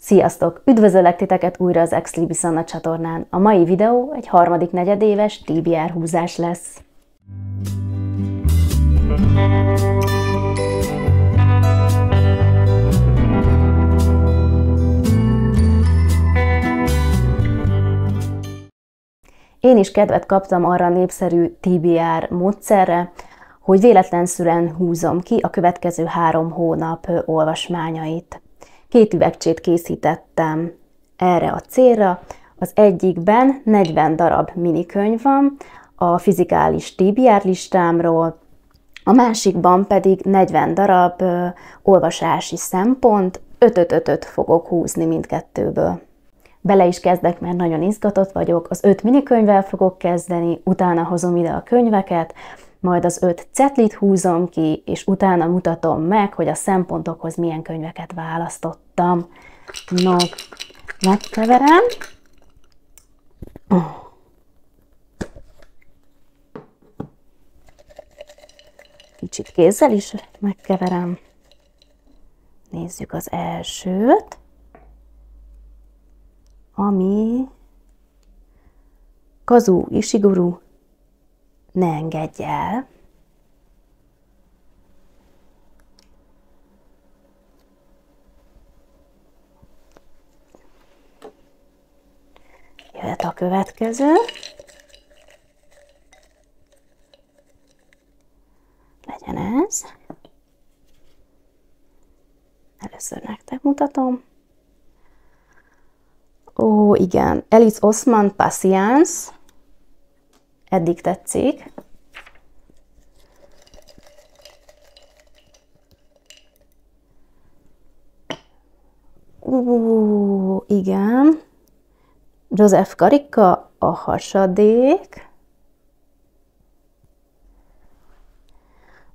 Sziasztok! Üdvözöllek titeket újra az Ex Libris Anna csatornán. A mai videó egy harmadik negyedéves TBR húzás lesz. Én is kedvet kaptam arra a népszerű TBR módszerre, hogy véletlenszerűen húzom ki a következő 3 hónap olvasmányait. 2 üvegcsét készítettem erre a célra. Az egyikben 40 darab minikönyv van a fizikális TBR listámról, a másikban pedig 40 darab olvasási szempont, 5-5-5-5 fogok húzni mindkettőből. Bele is kezdek, mert nagyon izgatott vagyok. Az 5 minikönyvvel fogok kezdeni, utána hozom ide a könyveket, majd az 5 cetlit húzom ki, és utána mutatom meg, hogy a szempontokhoz milyen könyveket választottam. No, megkeverem. Kicsit kézzel is megkeverem. Nézzük az elsőt, ami Kazuo Ishiguro, Ne engedj el. Jöhet a következő. Legyen ez. Először nektek mutatom. Ó, igen. Alice Oseman, Patience. Eddig tetszik. Igen. Joseph Karika, A hasadék.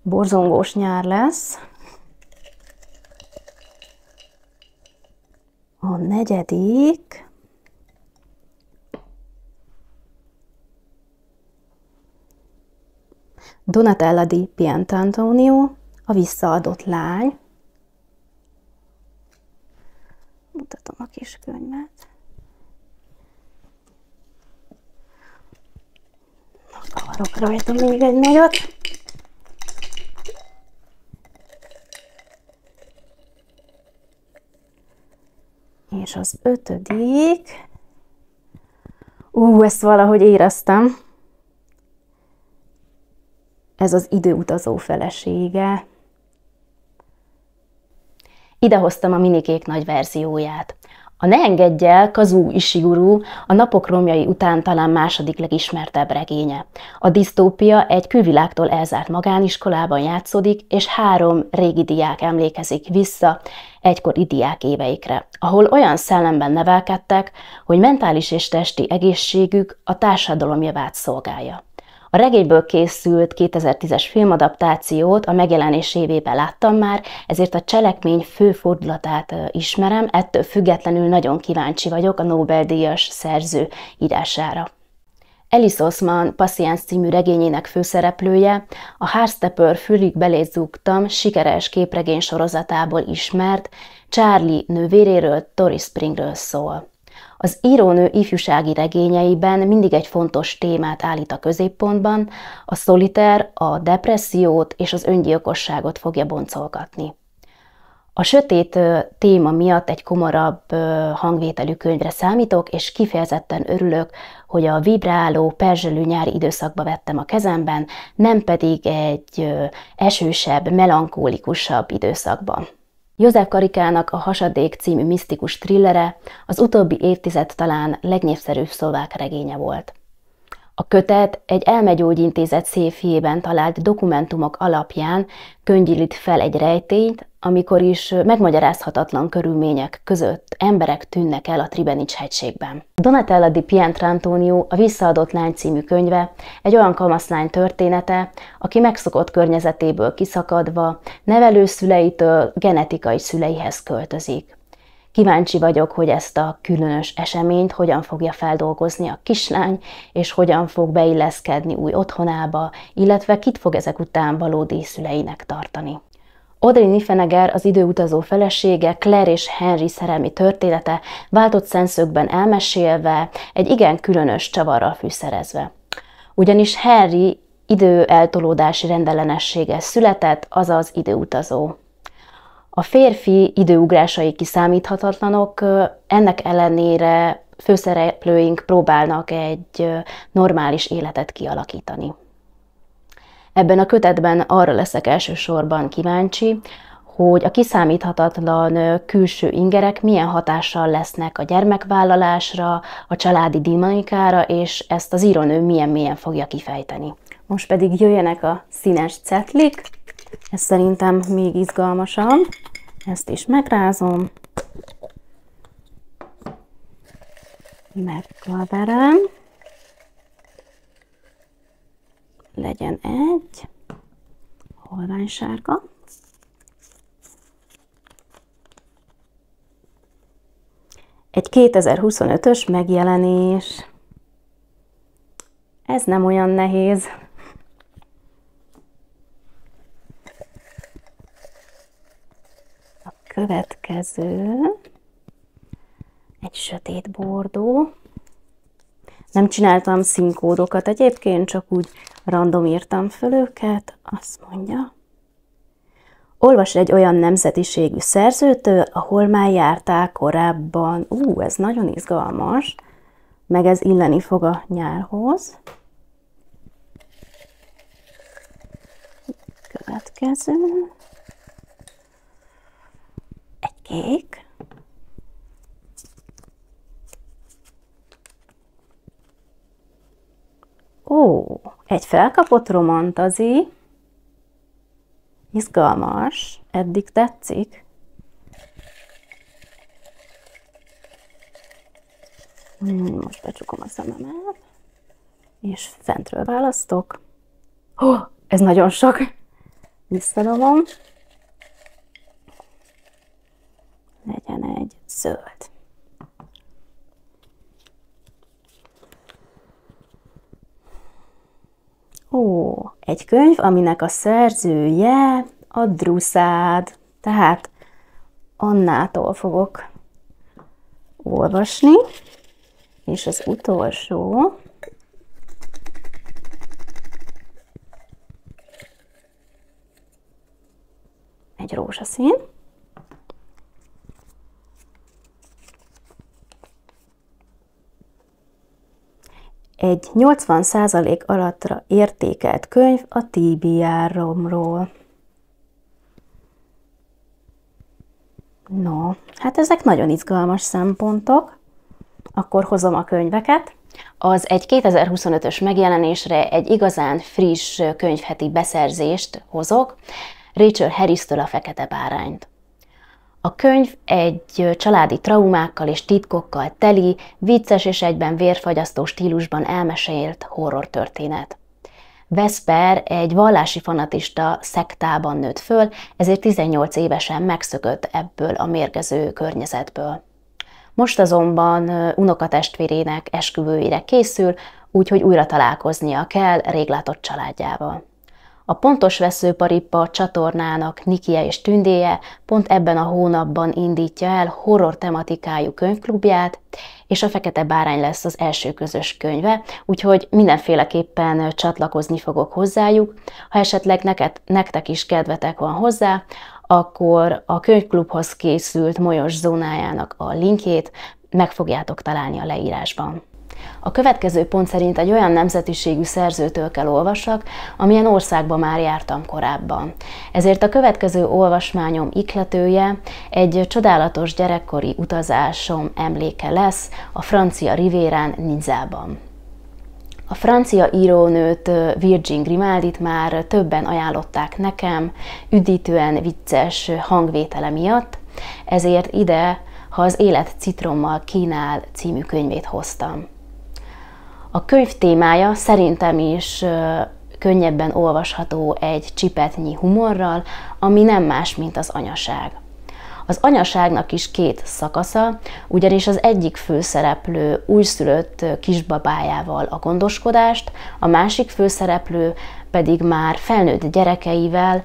Borzongós nyár lesz. A negyedik. Donatella di Pietrantonio, A visszaadott lány. Mutatom a kis könyvet. Kavarok rajta még egy nagyot. És az 5. Ezt valahogy éreztem. Ez az Időutazó felesége. Ide hoztam a minikék nagy verzióját. A Ne engedj el Kazuo Ishiguro a Napok romjai után talán második legismertebb regénye. A disztópia egy külvilágtól elzárt magániskolában játszódik, és 3 régi diák emlékezik vissza egykori diák éveikre, ahol olyan szellemben nevelkedtek, hogy mentális és testi egészségük a társadalom javát szolgálja. A regényből készült 2010-es filmadaptációt a megjelenés évében láttam már, ezért a cselekmény fő fordulatát ismerem, ettől függetlenül nagyon kíváncsi vagyok a Nobel-díjas szerző írására. Alice Oseman Patience című regényének főszereplője a Heartstopper Fülig belét zúgtam sikeres képregény sorozatából ismert Charlie nővéréről, Tori Springről szól. Az írónő ifjúsági regényeiben mindig egy fontos témát állít a középpontban, a szoliter, a depressziót és az öngyilkosságot fogja boncolgatni. A sötét téma miatt egy komorabb hangvételű könyvre számítok, és kifejezetten örülök, hogy a vibráló, perzselő nyári időszakba vettem a kezemben, nem pedig egy esősebb, melankólikusabb időszakban. Joseph Karikának a Hasadék című misztikus thrillere az utóbbi évtized talán legnépszerűbb szlovák regénye volt. A kötet egy elmegyógyintézet széfjében talált dokumentumok alapján könnyilít fel egy rejtényt, amikor is megmagyarázhatatlan körülmények között emberek tűnnek el a Tribenics-hegységben. Donatella di Pietrantonio A visszaadott lány című könyve egy olyan kamaszlány története, aki megszokott környezetéből kiszakadva, nevelőszüleitől genetikai szüleihez költözik. Kíváncsi vagyok, hogy ezt a különös eseményt hogyan fogja feldolgozni a kislány, és hogyan fog beilleszkedni új otthonába, illetve kit fog ezek után valódi szüleinek tartani. Audrey Niffenegger, az időutazó felesége, Claire és Henry szerelmi története váltott szemszögben elmesélve, egy igen különös csavarral fűszerezve. Ugyanis Henry időeltolódási rendellenessége született, azaz időutazó. A férfi időugrásai kiszámíthatatlanok, ennek ellenére főszereplőink próbálnak egy normális életet kialakítani. Ebben a kötetben arra leszek elsősorban kíváncsi, hogy a kiszámíthatatlan külső ingerek milyen hatással lesznek a gyermekvállalásra, a családi dinamikára, és ezt az írónő milyen mélyen fogja kifejteni. Most pedig jöjjenek a színes cetlik, ez szerintem még izgalmasabb, ezt is megrázom, megkaverem, legyen egy holványsárga, egy 2025-ös megjelenés. Ez nem olyan nehéz. A következő egy sötét bordó. Nem csináltam színkódokat egyébként, csak úgy random írtam föl őket. Azt mondja: olvas egy olyan nemzetiségű szerzőtől, ahol már jártál korábban. Ez nagyon izgalmas, meg ez illeni fog a nyárhoz. Következő. Egy kék. Egy felkapott romantazi. Izgalmas, eddig tetszik. Most becsukom a szememet, és fentről választok. Ez nagyon sok. Visszadobom. Legyen egy zöld. Egy könyv, aminek a szerzője a Druszád. Tehát Annától fogok olvasni. És az utolsó. Egy rózsaszín. Egy 80% alattra értékelt könyv a TBR-ról. No, hát ezek nagyon izgalmas szempontok. Akkor hozom a könyveket. Az egy 2025-ös megjelenésre egy igazán friss könyvheti beszerzést hozok, Rachel Harris-től a Fekete bárányt. A könyv egy családi traumákkal és titkokkal teli, vicces és egyben vérfagyasztó stílusban elmesélt horror történet. Vesper egy vallási fanatista szektában nőtt föl, ezért 18 évesen megszökött ebből a mérgező környezetből. Most azonban unokatestvérének esküvőjére készül, úgyhogy újra találkoznia kell rég látott családjával. A Pontos Veszőparippa csatornának Nikie és Tündéje pont ebben a hónapban indítja el horror tematikájú könyvklubját, és a Fekete bárány lesz az első közös könyve, úgyhogy mindenféleképpen csatlakozni fogok hozzájuk. Ha esetleg nektek is kedvetek van hozzá, akkor a könyvklubhoz készült Molyos zónájának a linkjét meg fogjátok találni a leírásban. A következő pont szerint egy olyan nemzetiségű szerzőtől kell olvassak, amilyen országban már jártam korábban. Ezért a következő olvasmányom ihletője egy csodálatos gyerekkori utazásom emléke lesz a francia Rivérán, Nizzában. A francia írónőt, Virginie Grimaldit már többen ajánlották nekem, üdítően vicces hangvétele miatt, ezért ide, Ha az élet citrommal kínál című könyvét hoztam. A könyv témája szerintem is könnyebben olvasható egy csipetnyi humorral, ami nem más, mint az anyaság. Az anyaságnak is két szakasza, ugyanis az egyik főszereplő újszülött kisbabájával a gondoskodást, a másik főszereplő pedig már felnőtt gyerekeivel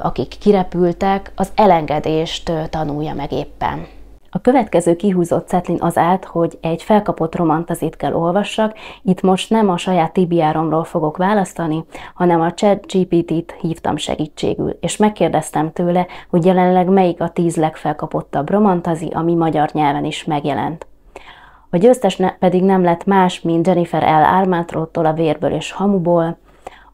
akik kirepültek, az elengedést tanulja meg éppen. A következő kihúzott cetlin az állt, hogy egy felkapott romantazit kell olvassak. Itt most nem a saját TBR-omról fogok választani, hanem a ChatGPT-t hívtam segítségül, és megkérdeztem tőle, hogy jelenleg melyik a 10 legfelkapottabb romantazi, ami magyar nyelven is megjelent. A győztes pedig nem lett más, mint Jennifer L. Armentrottól a Vérből és hamuból.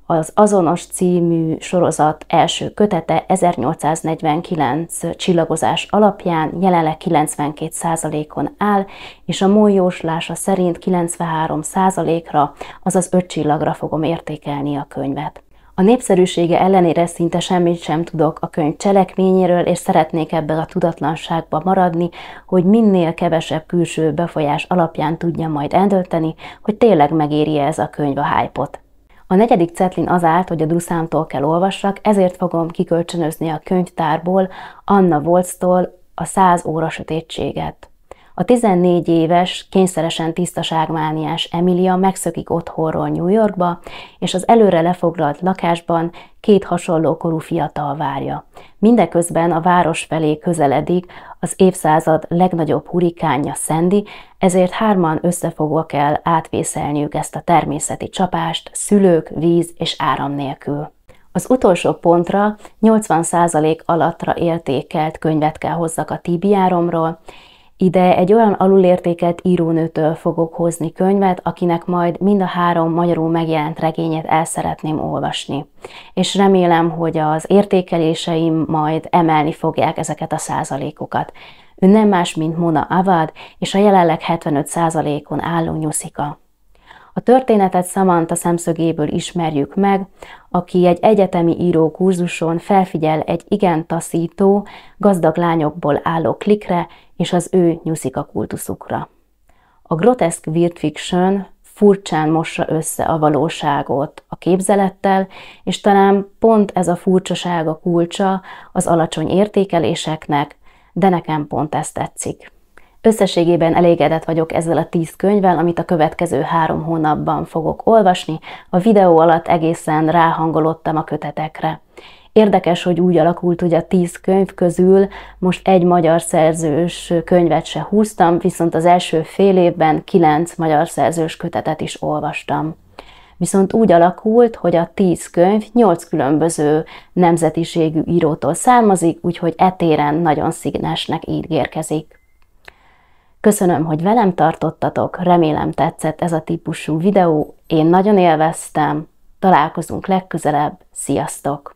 Az Azonos című sorozat első kötete 1849 csillagozás alapján jelenleg 92%-on áll, és a MOL jóslása szerint 93%-ra, azaz 5 csillagra fogom értékelni a könyvet. A népszerűsége ellenére szinte semmit sem tudok a könyv cselekményéről, és szeretnék ebben a tudatlanságban maradni, hogy minél kevesebb külső befolyás alapján tudjam majd eldönteni, hogy tényleg megéri ez a könyv a hype-ot. A negyedik cetlin az állt, hogy a Duszámtól kell olvassak, ezért fogom kikölcsönözni a könyvtárból Anna Woltztól a 100 óra sötétséget. A 14 éves, kényszeresen tisztaságmániás Emilia megszökik otthonról New Yorkba, és az előre lefoglalt lakásban 2 hasonló korú fiatal várja. Mindeközben a város felé közeledik az évszázad legnagyobb hurikánja Sandy, ezért 3-an összefogva kell átvészelniük ezt a természeti csapást szülők, víz és áram nélkül. Az utolsó pontra 80% alattra értékelt könyvet kell hozzak a TBR-omról. Ide egy olyan alulértékelt írónőtől fogok hozni könyvet, akinek majd mind a 3 magyarul megjelent regényét el szeretném olvasni. És remélem, hogy az értékeléseim majd emelni fogják ezeket a százalékokat. Ő nem más, mint Mona Awad, és a jelenleg 75%-on álló nyuszika. A történetet Samantha szemszögéből ismerjük meg, aki egy egyetemi író kurzuson felfigyel egy igen taszító, gazdag lányokból álló klikre és az ő nyuszika kultuszukra. A groteszk weird fiction furcsán mossa össze a valóságot a képzelettel, és talán pont ez a furcsaság a kulcsa az alacsony értékeléseknek, de nekem pont ez tetszik. Összességében elégedett vagyok ezzel a 10 könyvvel, amit a következő 3 hónapban fogok olvasni. A videó alatt egészen ráhangolódtam a kötetekre. Érdekes, hogy úgy alakult, hogy a 10 könyv közül most egy magyar szerzős könyvet se húztam, viszont az első fél évben 9 magyar szerzős kötetet is olvastam. Viszont úgy alakult, hogy a 10 könyv 8 különböző nemzetiségű írótól származik, úgyhogy etéren nagyon színesnek ígérkezik. Köszönöm, hogy velem tartottatok, remélem tetszett ez a típusú videó, én nagyon élveztem, találkozunk legközelebb, sziasztok!